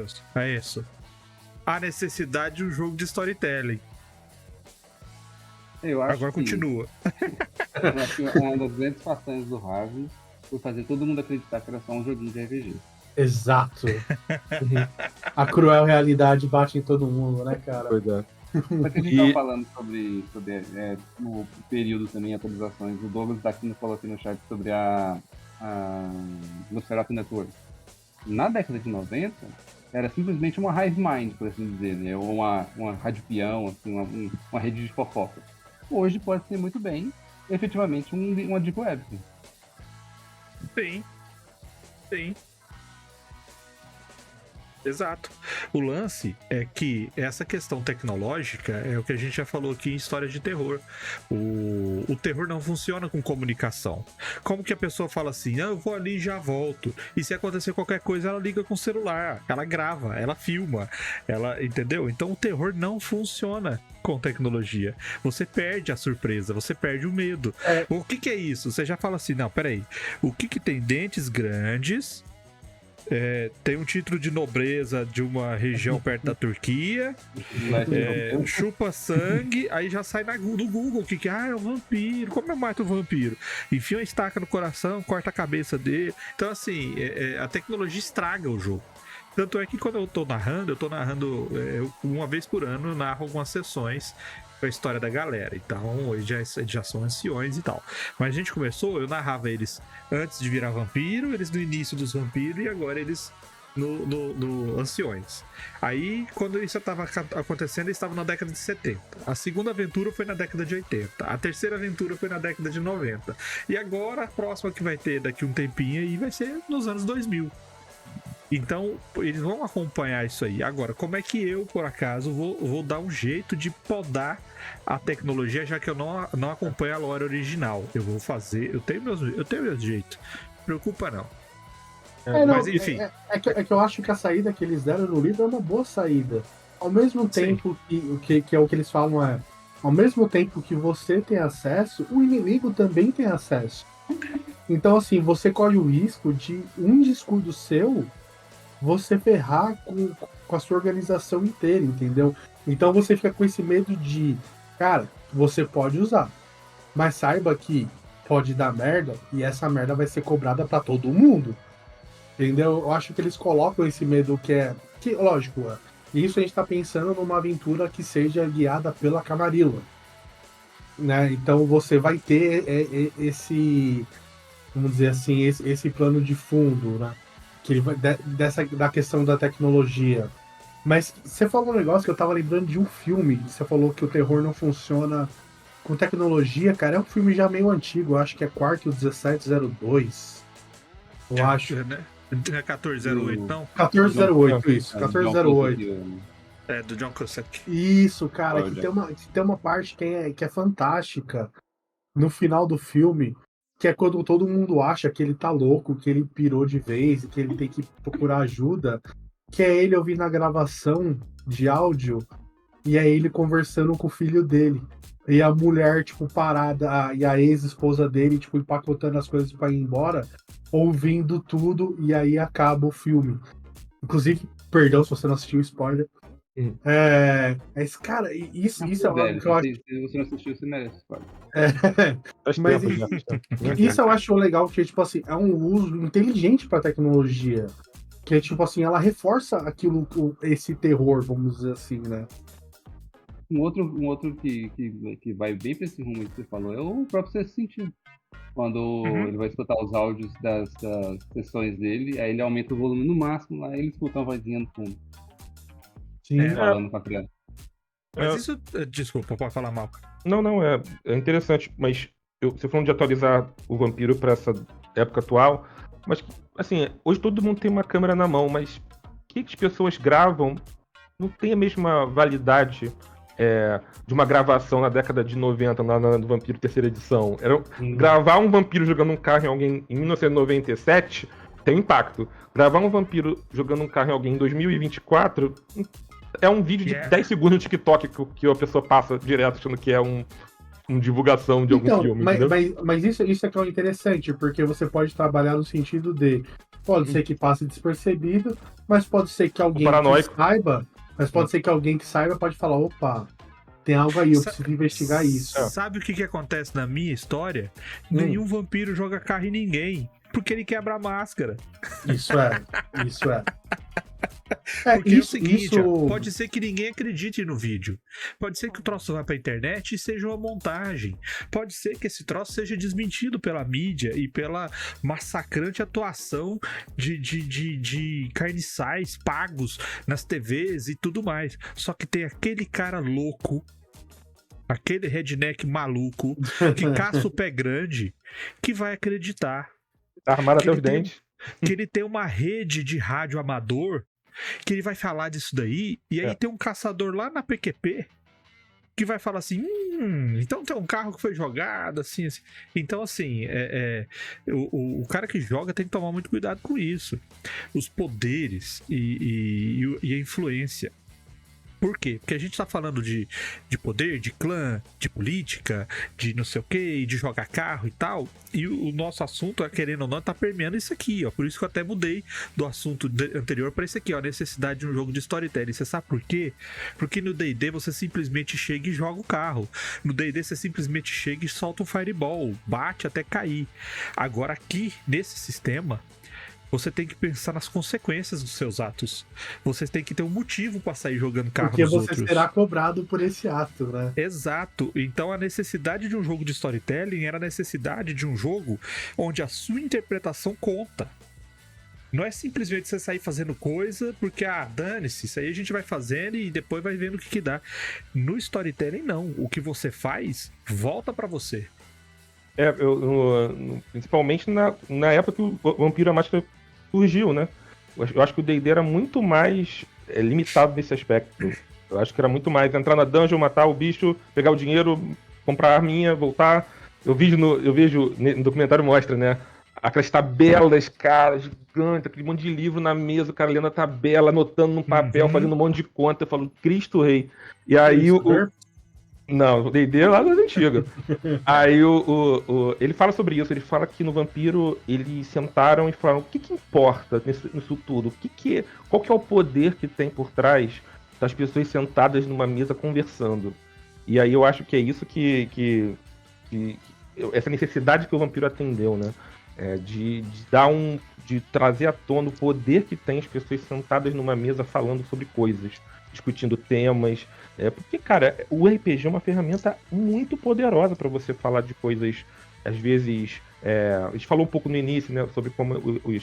Deus, é isso. A necessidade de um jogo de storytelling. Eu acho Agora que, continua. eu acho que uma das grandes façanhas do Harvey foi fazer todo mundo acreditar que era só um joguinho de RPG. Exato. A cruel realidade bate em todo mundo, né, cara? Pois é. Mas que a gente tava falando sobre no período também, atualizações. O Douglas Daquino falou aqui no chat sobre a Nosferatu Network. Na década de 90, era simplesmente uma hive mind, por assim dizer, né? Ou uma rádio peão, assim, uma rede de fofoca. Hoje pode ser muito bem, efetivamente, uma deep web. Sim. Exato. O lance é que essa questão tecnológica é o que a gente já falou aqui em histórias de terror. O terror não funciona com comunicação. Como que a pessoa fala assim, eu vou ali e já volto. E se acontecer qualquer coisa, ela liga com o celular, ela grava, ela filma, ela, entendeu? Então o terror não funciona com tecnologia. Você perde a surpresa, você perde o medo. O que é isso? Você já fala assim, não, peraí. O que tem dentes grandes... tem um título de nobreza de uma região perto da Turquia, chupa sangue, aí já sai no Google que é um vampiro, como eu mato o vampiro? Enfia uma estaca no coração, corta a cabeça dele. Então assim, a tecnologia estraga o jogo. Tanto é que quando eu tô narrando uma vez por ano, eu narro algumas sessões a história da galera, então eles já são anciões e tal. Mas a gente começou, eu narrava eles antes de virar vampiro, eles no início dos vampiros e agora eles no anciões. Aí, quando isso estava acontecendo, eles estavam na década de 70. A segunda aventura foi na década de 80. A terceira aventura foi na década de 90. E agora, a próxima que vai ter daqui um tempinho aí vai ser nos anos 2000. Então, eles vão acompanhar isso aí. Agora, como é que eu, por acaso, vou dar um jeito de podar a tecnologia, já que eu não acompanho a lore original? Eu vou fazer... Eu tenho meus jeitos. Não preocupa, não. Mas, enfim... É que eu acho que a saída que eles deram no livro é uma boa saída. Ao mesmo tempo que é o que eles falam ao mesmo tempo que você tem acesso, o inimigo também tem acesso. Então, assim, você corre o risco de um descuido seu... você ferrar com a sua organização inteira, entendeu? Então você fica com esse medo de, cara, você pode usar, mas saiba que pode dar merda e essa merda vai ser cobrada pra todo mundo, entendeu? Eu acho que eles colocam esse medo que lógico, isso a gente tá pensando numa aventura que seja guiada pela Camarilla, né? Então você vai ter esse, vamos dizer assim, esse plano de fundo, né? Que ele vai, da questão da tecnologia. Mas você falou um negócio que eu tava lembrando de um filme. Você falou que o terror não funciona com tecnologia, cara. É um filme já meio antigo, eu acho que é Quarto 1702. Eu acho. Né? Não é 1408, não? 1408, isso. 1408. Do John Cusack. Isso, cara, que tem uma parte que é fantástica no final do filme, que é quando todo mundo acha que ele tá louco, que ele pirou de vez, que ele tem que procurar ajuda, que é ele ouvindo a gravação de áudio, e é ele conversando com o filho dele. E a mulher, tipo, parada, e a ex-esposa dele, tipo, empacotando as coisas pra ir embora, ouvindo tudo, e aí acaba o filme. Inclusive, perdão se você não assistiu, spoiler. Mas, cara, isso é algo que eu acho... Se você não assistiu, você merece spoiler. Mas isso eu acho legal, porque, tipo assim, é um uso inteligente pra tecnologia. Que, tipo assim, ela reforça esse terror, vamos dizer assim, né? Um outro que vai bem pra esse rumo que você falou é o próprio Sexto Sentido. Quando ele vai escutar os áudios das sessões dele, aí ele aumenta o volume no máximo, aí ele escuta uma vozinha no fundo. Sim. Falando com a criança. Mas isso... Desculpa, pode falar mal. Não, é interessante, mas você falando de atualizar o vampiro pra essa época atual, mas, assim, hoje todo mundo tem uma câmera na mão, mas o que as pessoas gravam não tem a mesma validade de uma gravação na década de 90, no Vampiro terceira edição. Gravar um vampiro jogando um carro em alguém em 1997 tem impacto. Gravar um vampiro jogando um carro em alguém em 2024 é um vídeo de 10 segundos no TikTok que a pessoa passa direto achando que é uma divulgação de algum filme. Mas isso é que é interessante, porque você pode trabalhar no sentido de Pode ser que passe despercebido, mas pode ser que alguém paranoico. que saiba, pode falar, opa, tem algo aí, eu preciso investigar isso. Sabe o que acontece na minha história? Nenhum vampiro joga carro em ninguém, porque ele quebra a máscara. Isso é. Porque é o seguinte, ó, pode ser que ninguém acredite no vídeo. Pode ser que o troço vá pra internet e seja uma montagem. Pode ser que esse troço seja desmentido pela mídia e pela massacrante atuação de carniçais pagos nas TVs e tudo mais. Só que tem aquele cara louco, aquele redneck maluco, que caça o pé grande, que vai acreditar. Tá armado até os dentes. Que ele tem uma rede de rádio amador, que ele vai falar disso daí, e aí tem um caçador lá na PQP que vai falar assim, então tem um carro que foi jogado, assim. Então, assim, o cara que joga tem que tomar muito cuidado com isso. Os poderes e a influência. Por quê? Porque a gente tá falando de poder, de clã, de política, de não sei o quê, de jogar carro e tal. E o nosso assunto, querendo ou não, tá permeando isso aqui, ó. Por isso que eu até mudei do assunto anterior para esse aqui, ó. A necessidade de um jogo de storytelling. Você sabe por quê? Porque no D&D você simplesmente chega e joga o carro. No D&D você simplesmente chega e solta um fireball, bate até cair. Agora aqui, nesse sistema, você tem que pensar nas consequências dos seus atos. Você tem que ter um motivo para sair jogando carro porque nos você outros. será cobrado por esse ato, né? Exato. Então a necessidade de um jogo de storytelling era a necessidade de um jogo onde a sua interpretação conta. Não é simplesmente você sair fazendo coisa porque, dane-se, isso aí a gente vai fazendo e depois vai vendo o que dá. No storytelling, não. O que você faz, volta para você. Principalmente na época que o Vampiro à Máscara surgiu, né? Eu acho que o D&D era muito mais limitado nesse aspecto. Eu acho que era muito mais entrar na dungeon, matar o bicho, pegar o dinheiro, comprar a arminha, voltar. Eu vejo no documentário mostra, né? Aquelas tabelas, cara, gigantes, aquele monte de livro na mesa, o cara lendo a tabela, anotando no papel, fazendo um monte de conta. Eu falo, Cristo Rei. E aí Não, o D&D é lá das antigas. Aí ele fala sobre isso, ele fala que no Vampiro eles sentaram e falaram, o que importa nisso tudo? Qual que é o poder que tem por trás das pessoas sentadas numa mesa conversando? E aí eu acho que é isso que essa necessidade que o Vampiro atendeu, né? De trazer à tona o poder que tem as pessoas sentadas numa mesa falando sobre coisas, discutindo temas. Porque, cara, o RPG é uma ferramenta muito poderosa para você falar de coisas, às vezes. A gente falou um pouco no início, né, sobre como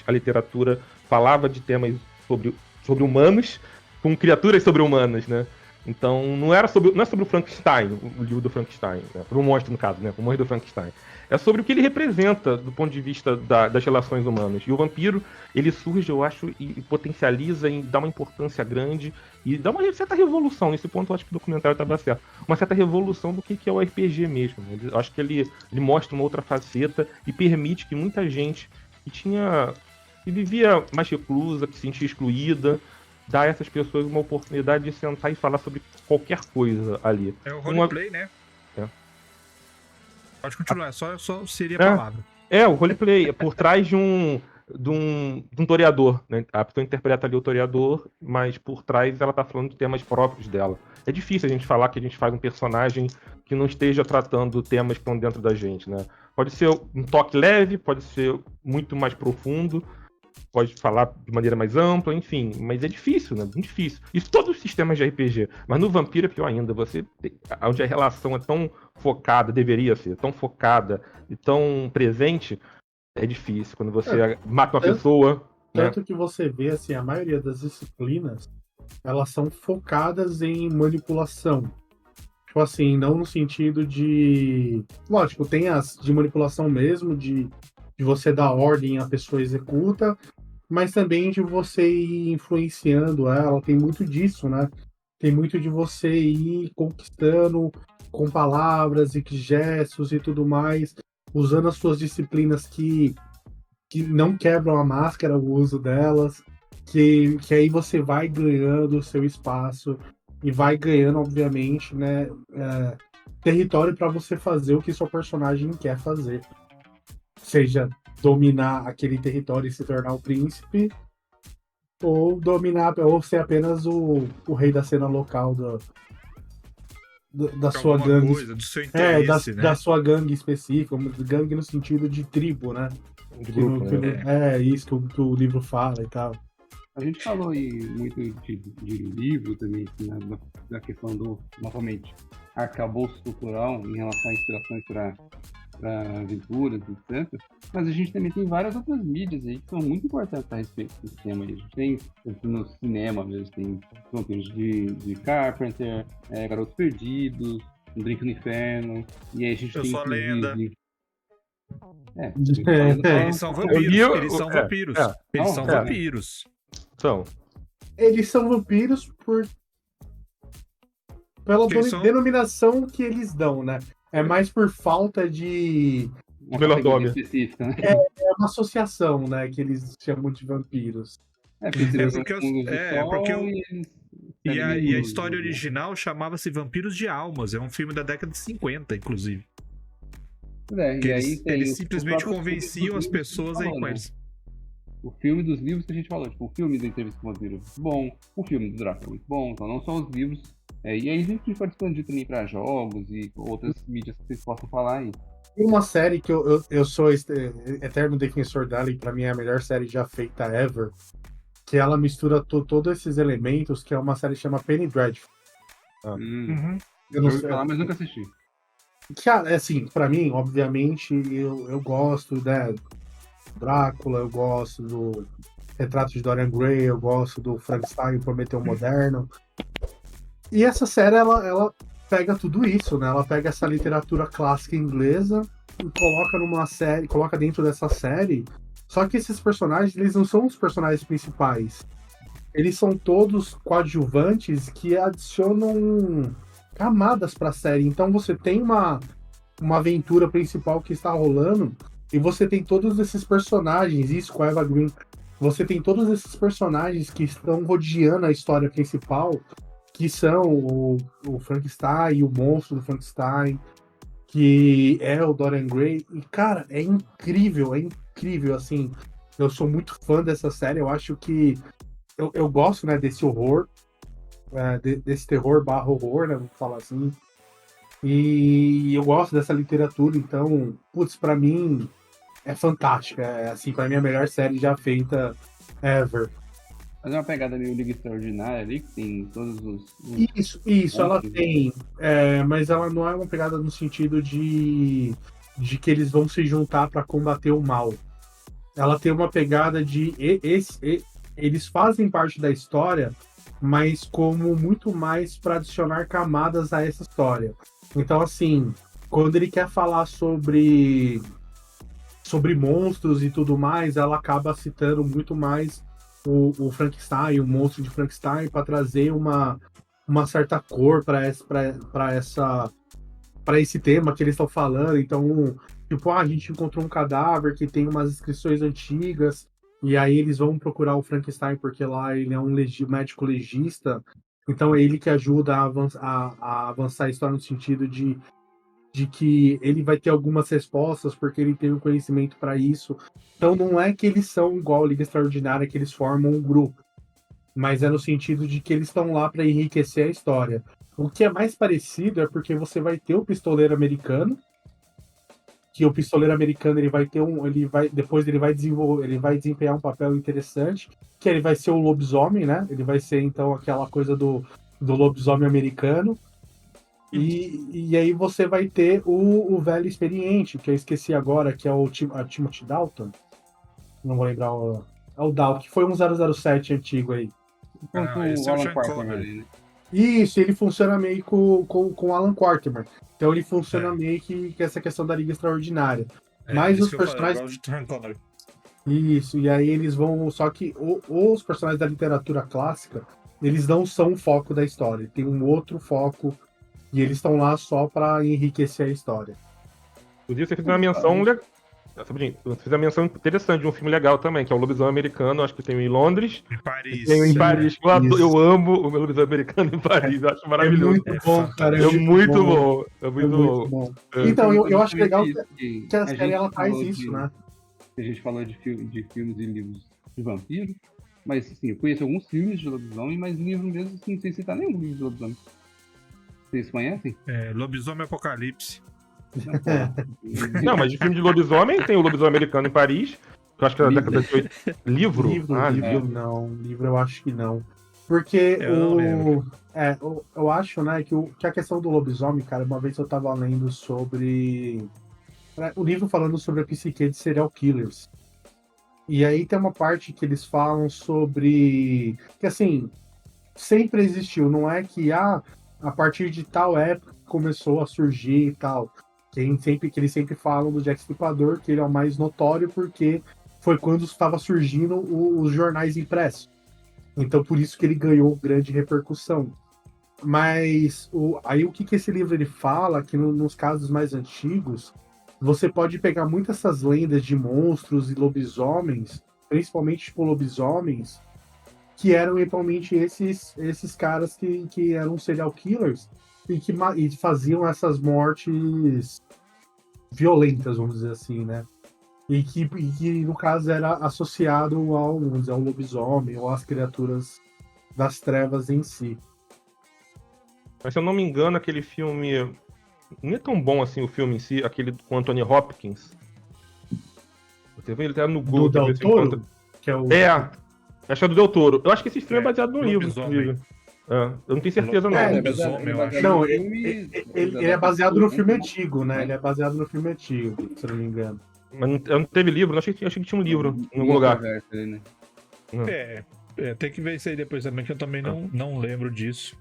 a literatura falava de temas sobre humanos com criaturas sobre-humanas, né? Então, não é sobre o Frankenstein, o livro do Frankenstein, né? Sobre o monstro, no caso, né? O monstro do Frankenstein. É sobre o que ele representa do ponto de vista das relações humanas. E o Vampiro, ele surge, eu acho, e potencializa, e dá uma importância grande, e dá uma certa revolução. Nesse ponto, eu acho que o documentário estava certo. Uma certa revolução do que é o RPG mesmo. Eu acho que ele mostra uma outra faceta e permite que muita gente que vivia mais reclusa, que se sentia excluída, dá a essas pessoas uma oportunidade de sentar e falar sobre qualquer coisa ali. É o roleplay, né? Pode continuar, só seria a palavra. O roleplay, por trás de um toreador, né? A pessoa interpreta ali o toreador, mas por trás ela tá falando de temas próprios dela. É difícil a gente falar que a gente faz um personagem que não esteja tratando temas que estão dentro da gente, né? Pode ser um toque leve, pode ser muito mais profundo, pode falar de maneira mais ampla, enfim, mas é difícil, né? Muito difícil. Isso todos os sistemas de RPG, mas no Vampiro é pior ainda, onde a relação é tão focada, deveria ser, tão focada e tão presente, é difícil. Quando você mata uma pessoa... Tanto que você vê, assim, a maioria das disciplinas, elas são focadas em manipulação. Tipo assim, não no sentido de... Lógico, tem as de manipulação mesmo, de você dar ordem, a pessoa executa, mas também de você ir influenciando ela, tem muito disso, né? Tem muito de você ir conquistando com palavras e gestos e tudo mais, usando as suas disciplinas que não quebram a máscara, o uso delas, que aí você vai ganhando o seu espaço e vai ganhando, obviamente, né, território para você fazer o que seu personagem quer fazer. Seja dominar aquele território e se tornar o príncipe, ou dominar, ou ser apenas o rei da cena local da sua Alguma gangue. coisa, do seu interesse, né? Da sua gangue específica, gangue no sentido de tribo, né? De grupo, né? É isso que o livro fala e tal. A gente falou aí muito de livro também, né, da questão do, novamente, arcabouço cultural em relação a inspirações para aventuras, etc. Mas a gente também tem várias outras mídias aí que são muito importantes a respeito desse tema aí. A gente tem no cinema mesmo, tem Vampiros de Carpenter, Garotos Perdidos, Um Drink no Inferno, e aí a gente Eu tem Sou a Lenda. Eles são vampiros. Eles são vampiros. Eles são vampiros. Eles são vampiros pela Eles denominação que eles dão, né? É mais por falta de uma Melhor categoria nome. específica, né? é uma associação, né? Que eles chamam de vampiros. E a história original chamava-se Vampiros de Almas. É um filme da década de 50, inclusive. E aí eles simplesmente convenciam as pessoas a ir com eles. O filme dos livros que a gente falou, tipo, o filme da Entrevista com o Vampiro é muito bom, o filme do Drácula é muito bom, então não só os livros. E aí a gente pode expandir também para jogos e outras mídias que vocês possam falar aí. Tem uma série que eu sou eterno defensor dela, e pra mim é a melhor série já feita ever, que ela mistura todos esses elementos, que é uma série que chama Penny Dreadful. Eu não sei falar, mas nunca assisti. Cara, assim, pra mim, obviamente, eu gosto, né, Drácula, eu gosto do Retrato de Dorian Gray, eu gosto do Frankenstein, Prometeu Moderno. E essa série, ela pega tudo isso, né? Ela pega essa literatura clássica inglesa e coloca numa série, coloca dentro dessa série. Só que esses personagens, eles não são os personagens principais. Eles são todos coadjuvantes que adicionam camadas pra série. Então você tem uma aventura principal que está rolando e você tem todos esses personagens, isso com a Eva Green. Você tem todos esses personagens que estão rodeando a história principal, que são o Frankenstein, o monstro do Frankenstein, que é o Dorian Gray. E, cara, é incrível, assim. Eu sou muito fã dessa série, eu acho que eu gosto, né, desse horror, desse terror / horror, né, vamos falar assim. E eu gosto dessa literatura, então, putz, pra mim é fantástica. É, assim, pra mim a melhor série já feita ever. Mas é uma pegada meio Liga Extraordinária ali, que tem todos os... Isso, ela tem. Mas ela não é uma pegada no sentido de que eles vão se juntar para combater o mal. Ela tem uma pegada de... eles fazem parte da história, mas como muito mais para adicionar camadas a essa história. Então, assim, quando ele quer falar sobre monstros e tudo mais, ela acaba citando muito mais o Frankenstein, o monstro de Frankenstein, para trazer uma certa cor para esse tema que eles estão falando. Então, tipo, a gente encontrou um cadáver que tem umas inscrições antigas, e aí eles vão procurar o Frankenstein porque lá ele é um médico legista, então é ele que ajuda a avançar a história no sentido de que ele vai ter algumas respostas porque ele tem o conhecimento para isso. Então não é que eles são igual a Liga Extraordinária, que eles formam um grupo, mas é no sentido de que eles estão lá para enriquecer a história. O que é mais parecido é porque você vai ter o pistoleiro americano, que o pistoleiro americano ele vai desempenhar um papel interessante, que ele vai ser o lobisomem, né? Ele vai ser então aquela coisa do lobisomem americano. E aí você vai ter o velho experiente, que eu esqueci agora, que é o Timothy Dalton. Não vou lembrar é o Dalton, que foi um 007 antigo aí. Esse é o Sean Connery. Isso, ele funciona meio com Alan Quarterman. Então ele funciona meio que essa questão da Liga Extraordinária. Mas os personagens... Isso, e aí eles vão... Só que os personagens da literatura clássica, eles não são o foco da história. Tem um outro foco e eles estão lá só pra enriquecer a história. Inclusive, você fez uma menção você fez uma menção interessante de um filme legal também, que é o Lobisomem Americano, acho que tem em Londres. Em Paris. Tem em Paris. Eu amo o meu Lobisomem Americano em Paris, eu acho maravilhoso. É muito bom, cara. É muito bom. Então, eu acho legal que a série ela faz isso, né? A gente falou de filmes e livros de vampiro. Mas, assim, eu conheço alguns filmes de lobisomem, mas livro mesmo, assim, não sei citar nenhum livro de lobisomem. Vocês conhecem? Lobisomem Apocalipse. Não, porra. Não, mas de filme de lobisomem, tem o Lobisomem Americano em Paris, que eu acho que era da década de 80. Livro? Livro não. Livro eu acho que não. Porque Eu não lembro. eu acho, né, que a questão do lobisomem, cara, uma vez eu tava lendo sobre. O livro falando sobre a psique de serial killers. E aí tem uma parte que eles falam sobre. Que assim, sempre existiu, não é que a partir de tal época começou a surgir e tal. Que eles sempre falam do Jack Stripador, que ele é o mais notório porque foi quando estava surgindo os jornais impressos. Então por isso que ele ganhou grande repercussão. Mas aí o que esse livro ele fala, que nos casos mais antigos, você pode pegar muitas essas lendas de monstros e lobisomens, principalmente tipo lobisomens, que eram eventualmente esses caras que eram serial killers e faziam essas mortes violentas, vamos dizer assim, né? E que no caso era associado vamos dizer, ao lobisomem ou às criaturas das trevas em si. Mas se eu não me engano, aquele filme. Não é tão bom assim o filme em si, aquele com Anthony Hopkins. Você vê, ele tá no Do Google. Del você encontra- Toro, que é o. Acho que é do Del Toro. Eu acho que esse filme é baseado no livro, Lobisomem. inclusive. Eu não tenho certeza, não. É, Lobisomem, eu acho. Não, Filme- ele é baseado no filme antigo, né? Ele é baseado no filme antigo, se eu não me engano. Mas não teve livro, eu achei que tinha um livro em algum lugar. Né? Tem que ver isso aí depois também, que eu também não lembro disso.